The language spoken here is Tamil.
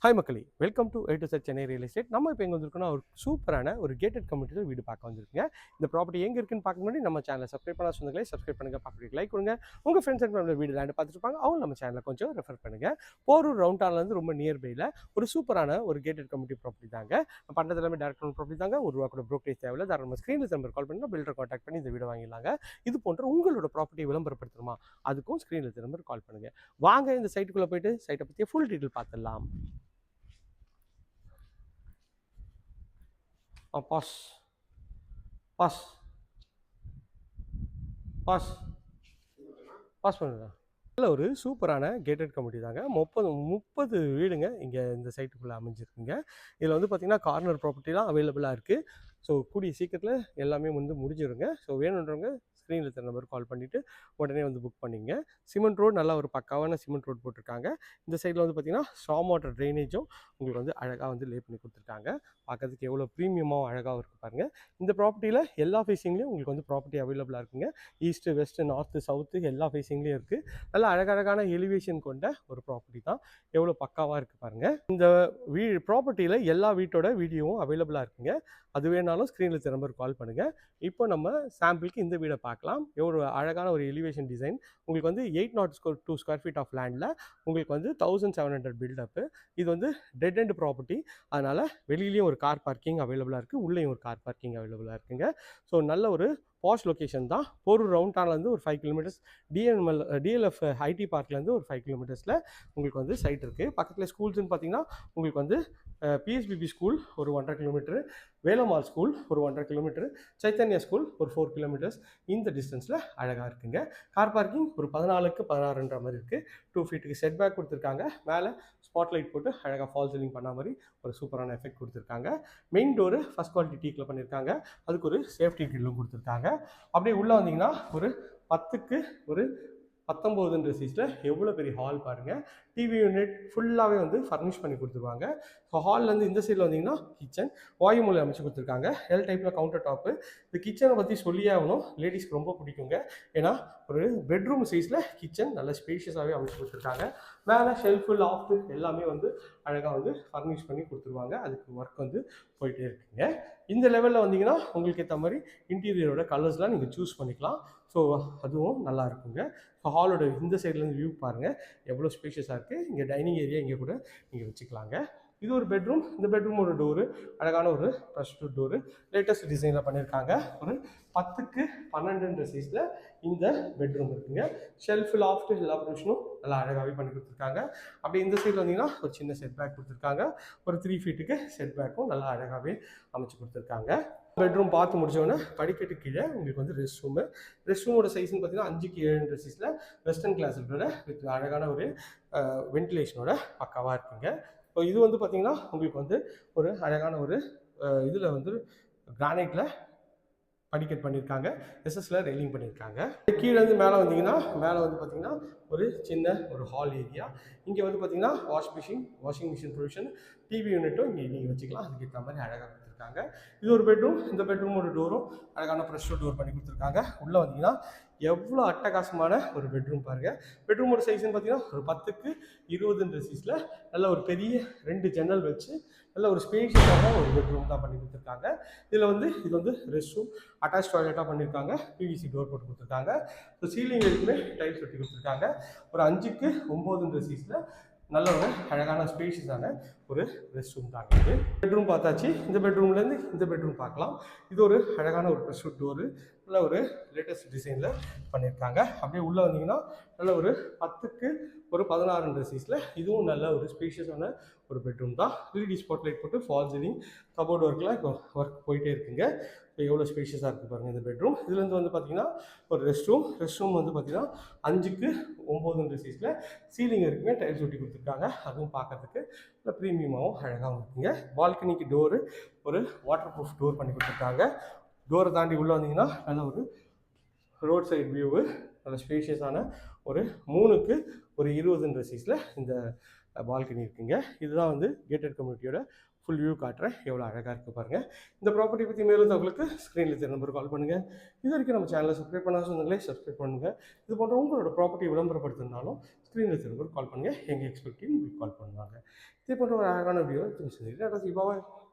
ஹாய் மக்களே, welcome to A to Z Chennai real estate. நம்ம இப்போ எங்கே வந்திருக்கோம்னா ஒரு சூப்பரான ஒரு கேட்டட் கம்யூனிட்டியில் வீடு பார்க்க வந்திருக்குங்க. இந்த ப்ராப்பர்ட்டி எங்கே இருக்குன்னு பார்க்க முன்னாடி நம்ம சேனலை சப்ஸ்கிரைப் பண்ண சொந்தங்களே சப்ஸ்கிரைப் பண்ணுங்கள், ப்ராப்பர்ட்டிக்கு லைக் கொடுங்க. உங்கள் ஃப்ரெண்ட்ஸ் அண்ட் ஃபேமிலி வீடு லேண்டு பார்த்துருப்பாங்க, அவங்க நம்ம சேனலை கொஞ்சம் ரெஃபர் பண்ணுங்கள். போரூர் ரவுண்ட் டவுன்லேருந்து ரொம்ப நியர்பையில் ஒரு சூப்பரான ஒரு கேட்டட் கம்யூனிட்டி ப்ராப்பர்ட்டி தாங்க. பண்ணுறது எல்லாமே டேரக்ட் ஓன் ப்ராப்பர்ட்டி தாங்க. ஒரு ரூபா கூட ப்ரோக்கரேஜ் தேவையில்லை. தாராளமாக ஸ்க்ரீனில் நம்பர் கால் பண்ணி பில்டர் கான்டாக்ட் பண்ணி இந்த வீடு வாங்கிடலாங்க. இது போன்ற உங்களோட ப்ராப்பர்ட்டி விளம்பரப்படுத்தணுமா, அதுக்கும் ஸ்க்ரீனில் நம்பர் கால் பண்ணுங்கள். வாங்க இந்த சைட்டுக்குள்ளே போயிட்டு சைட்டை பற்றிய ஃபுல் டீட்டெயில் பார்த்துடலாம். பாஸ் பாஸ் பாஸ் பாஸ் பண்ணுங்க. நல்ல ஒரு சூப்பரான கேட்டட் கம்யூனிட்டி தாங்க. 30 வீடுங்க இங்கே இந்த சைட்டுக்குள்ளே அமைஞ்சிருக்குங்க. இதில் வந்து பார்த்திங்கன்னா கார்னர் ப்ராப்பர்ட்டிலாம் அவைலபிளாக இருக்குது. ஸோ கூடிய சீக்கிரத்தில் எல்லாமே வந்து முடிஞ்சிருங்க. ஸோ வேணுன்றவங்க ஸ்க்ரீனில் இருக்கிற நம்பர் கால் பண்ணிவிட்டு உடனே வந்து புக் பண்ணிங்க. சிமெண்ட் ரோடு நல்லா ஒரு பக்காவான சிமெண்ட் ரோடு போட்டிருக்காங்க. இந்த சைடில் வந்து பார்த்திங்கன்னா ஸ்டாம் வாட்டர் ட்ரைனேஜும் உங்களுக்கு வந்து அழகாக வந்து லே பண்ணி கொடுத்துருக்காங்க. பார்க்கறதுக்கு எவ்வளோ ப்ரீமியமாக அழகாக இருக்குது பாருங்கள். இந்த ப்ராப்பர்ட்டியில் எல்லா ஃபேஸிங்லேயும் உங்களுக்கு வந்து ப்ராப்பர்ட்டி அவைலபிளாக இருக்குங்க. ஈஸ்ட்டு, வெஸ்ட்டு, நார்த்து, சவுத்து எல்லா ஃபேஸிங்லேயும் இருக்குது. நல்லா அழகழகான எலிவேஷன் கொண்ட ஒரு ப்ராப்பர்ட்டி தான். எவ்வளோ பக்காவாக இருக்குது பாருங்கள். இந்த ப்ராப்பர்ட்டியில் எல்லா வீட்டோட வீடியோவும் அவைலபிளாக இருக்குங்க. அது வேணாலும் ஸ்க்ரீனில் இருக்கிற நம்பர் கால் பண்ணுங்கள். இப்போ நம்ம சாம்பிளுக்கு இந்த வீடை பார்க்கலாம். எவ்வளோ அழகான ஒரு எலிவேஷன் டிசைன். உங்களுக்கு வந்து 802 ஸ்கொயர் ஃபீட் ஆஃப் லேண்டில் உங்களுக்கு வந்து 1700 பில்டப்பு. இது வந்து டெட் எண்ட் ப்ராப்பர்ட்டி. அதனால் வெளியிலையும் ஒரு கார் பார்க்கிங் அவைலபிளாக இருக்குது, உள்ளேயும் ஒரு கார் பார்க்கிங் அவைலபிளாக இருக்குங்க. ஸோ நல்ல ஒரு பாஷ் லொக்கேஷன் தான். போரூர் ரவுண்ட் டவுன்லேருந்து ஒரு 5 கிலோமீட்டர்ஸ், டிஎல்எஃப் ஐடி பார்க்லேருந்து ஒரு 5 கிலோமீட்டர்ஸில் உங்களுக்கு வந்து சைட் இருக்குது. பக்கத்தில் ஸ்கூல்ஸ்ன்னு பார்த்தீங்கன்னா உங்களுக்கு வந்து பிஎஸ்பிபி ஸ்கூல் ஒரு 1.5 கிலோமீட்டரு, வேலம்மாள் ஸ்கூல் ஒரு 1.5 கிலோமீட்டரு, சைத்தன்யா ஸ்கூல் ஒரு 4 கிலோமீட்டர்ஸ் இந்த டிஸ்டன்ஸில் அழகாக இருக்குங்க. கார் பார்க்கிங் ஒரு 14க்கு 16ன்ற மாதிரி இருக்குது. 2 ஃபீட்டுக்கு செட் பேக் கொடுத்துருக்காங்க. மேலே ஸ்பாட் லைட் போட்டு அழகாக ஃபால் சீலிங் பண்ண மாதிரி ஒரு சூப்பரான எஃபெக்ட் கொடுத்துருக்காங்க. மெயின் டோரு ஃபஸ்ட் குவாலிட்டி டீக்கில் பண்ணியிருக்காங்க. அதுக்கு ஒரு சேஃப்டி கிரில்லும் கொடுத்துருக்காங்க. அப்படியே உள்ளே வந்தீங்கன்னா ஒரு 10க்கு ஒரு 19ன்ற சைஸில் எவ்வளோ பெரிய ஹால் பாருங்கள். டிவி யூனிட் ஃபுல்லாகவே வந்து ஃபர்னிஷ் பண்ணி கொடுத்துருவாங்க. ஸோ ஹால்லேருந்து இந்த சைடில் வந்தீங்கன்னா கிச்சன் வாயு மூலை அமைச்சு கொடுத்துருக்காங்க. எல் டைப்பில் கவுண்டர் டாப்பு. இந்த கிச்சனை பற்றி சொல்லியே ஆகணும், லேடிஸ்க்கு ரொம்ப பிடிக்குங்க. ஏன்னா ஒரு பெட்ரூம் சைஸில் கிச்சன் நல்ல ஸ்பேஷியஸாகவே அமைச்சு கொடுத்துருக்காங்க. மேலே ஷெல்ஃபு, லாஃப்ட்டு எல்லாமே வந்து அழகாக வந்து ஃபர்னிஷ் பண்ணி கொடுத்துருவாங்க. அதுக்கு ஒர்க் வந்து போயிட்டே இருக்குங்க. இந்த லெவலில் வந்தீங்கன்னா உங்களுக்கு ஏற்ற மாதிரி இன்டீரியரோட கலர்ஸ்லாம் நீங்கள் சூஸ் பண்ணிக்கலாம். ஸோ அதுவும் நல்லா இருக்குங்க. ஸோ ஹாலோட இந்த சைட்லேருந்து வியூ பாருங்கள் எவ்வளோ ஸ்பேஷியஸாக இருக்குது. இங்கே டைனிங் ஏரியா இங்கே கூட நீங்கள் வச்சுக்கலாங்க. இது ஒரு பெட்ரூம். இந்த பெட்ரூமோட டோரு அழகான ஒரு ப்ரெஷ்டு டோரு லேட்டஸ்ட் டிசைனில் பண்ணியிருக்காங்க. ஒரு 10க்கு 12ன்ற சைஸில் இந்த பெட்ரூம் இருக்குங்க. ஷெல்ஃபு, லாஃப்ட்டு எல்லா ப்ரொவிஷனும் நல்லா அழகாகவே பண்ணி கொடுத்துருக்காங்க. அப்படி இந்த சைடில் வந்தீங்கன்னா ஒரு சின்ன செட் பேக் கொடுத்துருக்காங்க. ஒரு 3 ஃபீட்டுக்கு செட் பேக்கும் நல்லா அழகாகவே அமைச்சு கொடுத்துருக்காங்க. பெட்ரூம் பார்த்து முடிச்சோடனே படிக்கட்டு கீழே உங்களுக்கு வந்து ரெஸ்ட் ரூமோட சைஸ்ன்னு பார்த்தீங்கன்னா 5க்கு 7ன்ற சைஸில் வெஸ்டர்ன் கிளாஸோட வித் அழகான ஒரு வென்டிலேஷனோட பக்காவாக இருக்குங்க. ஸோ இது வந்து பார்த்திங்கன்னா உங்களுக்கு வந்து ஒரு அழகான ஒரு இதில் வந்து கிரானைட்டில் படிக்கட் பண்ணியிருக்காங்க. எஸ்எஸ்ல ரெயிலிங் பண்ணியிருக்காங்க. கீழே வந்து மேலே வந்தீங்கன்னா மேலே வந்து பார்த்திங்கன்னா ஒரு சின்ன ஒரு ஹால் ஏரியா. இங்கே வந்து பார்த்திங்கன்னா வாஷிங் மிஷின் ப்ரொவிஷன், டிவி யூனிட்டும் இங்கே நீங்கள் வச்சுக்கலாம். அதுக்கு ஏற்ற மாதிரி அழகாக கொடுத்துருக்காங்க. இது ஒரு பெட்ரூம். இந்த பெட்ரூமோட டோரும் அழகான ப்ரெஷ்ஷோ டோர் பண்ணி கொடுத்துருக்காங்க. உள்ளே வந்தீங்கன்னா எவ்வளோ அட்டகாசமான ஒரு பெட்ரூம் பாருங்கள். பெட்ரூமோட சைஸ்ன்னு பார்த்தீங்கன்னா ஒரு 10க்கு 20ன்ற சைஸில் நல்ல ஒரு பெரிய 2 ஜன்னல் வச்சு நல்ல ஒரு ஸ்பேஷியஸான ஒரு பெட்ரூம் தான் பண்ணி கொடுத்துருக்காங்க. இதில் வந்து இது வந்து ரெஸ்ட் ரூம், அட்டாச் டாய்லெட்டாக பண்ணியிருக்காங்க. பிவிசி டோர் போட்டு கொடுத்துருக்காங்க. ஸோ சீலிங் வரைக்குமே டைல்ஸ் ஒட்டி கொடுத்துருக்காங்க. ஒரு 5க்கு 9ன்ற சைஸில் நல்ல ஒரு அழகான ஸ்பேஷியஸான ஒரு ரெஸ்ட் ரூம் தான் இருக்குது. பெட்ரூம் பார்த்தாச்சு. இந்த பெட்ரூம்லேருந்து இந்த பெட்ரூம் பார்க்கலாம். இது ஒரு அழகான ஒரு ப்ரெஷ் டோரு நல்ல ஒரு லேட்டஸ்ட் டிசைனில் பண்ணியிருக்காங்க. அப்படியே உள்ளே வந்தீங்கன்னா நல்ல ஒரு 10க்கு ஒரு 16ன்ற சைஸில் இதுவும் நல்ல ஒரு ஸ்பேஷியஸான ஒரு பெட்ரூம் தான். எல்இடி ஸ்பாட் லைட் போட்டு ஃபால் சீலிங், கபோர்ட் ஒர்க் போயிட்டே இருக்குங்க. இப்போ எவ்வளோ ஸ்பேஷியஸாக இருக்குது பாருங்கள் இந்த பெட்ரூம். இதுலேருந்து வந்து பார்த்திங்கன்னா ஒரு ரெஸ்ட் ரூம் வந்து பார்த்திங்கன்னா 5க்கு 9ன்ற சைஸில் சீலிங் இருக்குமே டைல்ஸ் ஒட்டி கொடுத்துருக்காங்க. அதுவும் பார்க்கறதுக்கு நல்லா ப்ரீமியமாகவும் அழகாகவும் இருக்குங்க. பால்கனிக்கு டோரு ஒரு வாட்டர் ப்ரூஃப் டோர் பண்ணி கொடுத்துருக்காங்க. டோரை தாண்டி உள்ளே வந்தீங்கன்னா நல்ல ஒரு ரோட் சைட் வியூவு நல்ல ஸ்பேஷியஸான ஒரு 3க்கு ஒரு 20ன்ற சைஸில் இந்த பால்கனி இருக்குங்க. இதுதான் வந்து கேட்டட் கம்யூனிட்டியோட ஃபுல் வியூ காட்டுறேன். எவ்வளோ அழகாக இருக்குது பாருங்கள். இந்த ப்ராப்பர்ட்டி பற்றி மேலும் தகவலுக்கு ஸ்க்ரீனில் தெரிய நம்பருக்கு கால் பண்ணுங்கள். இது வரைக்கும் நம்ம சேனலை சப்ஸ்கிரைப் பண்ணாத சொந்தங்களே சப்ஸ்கிரைப் பண்ணுங்கள். இது போன்ற உங்களோட ப்ராப்பர்ட்டி விளம்பரப்படுத்தினாலும் ஸ்க்ரீனில் இருக்க நம்பருக்கு கால் பண்ணுங்கள். எங்கள் எக்ஸ்பர்ட் டீம் உங்களுக்கு கால் பண்ணுவாங்க. இதே போன்ற ஒரு அழகான வீடியோவை திரும்ப சந்திக்கிறேன். டாடா சி பாய்.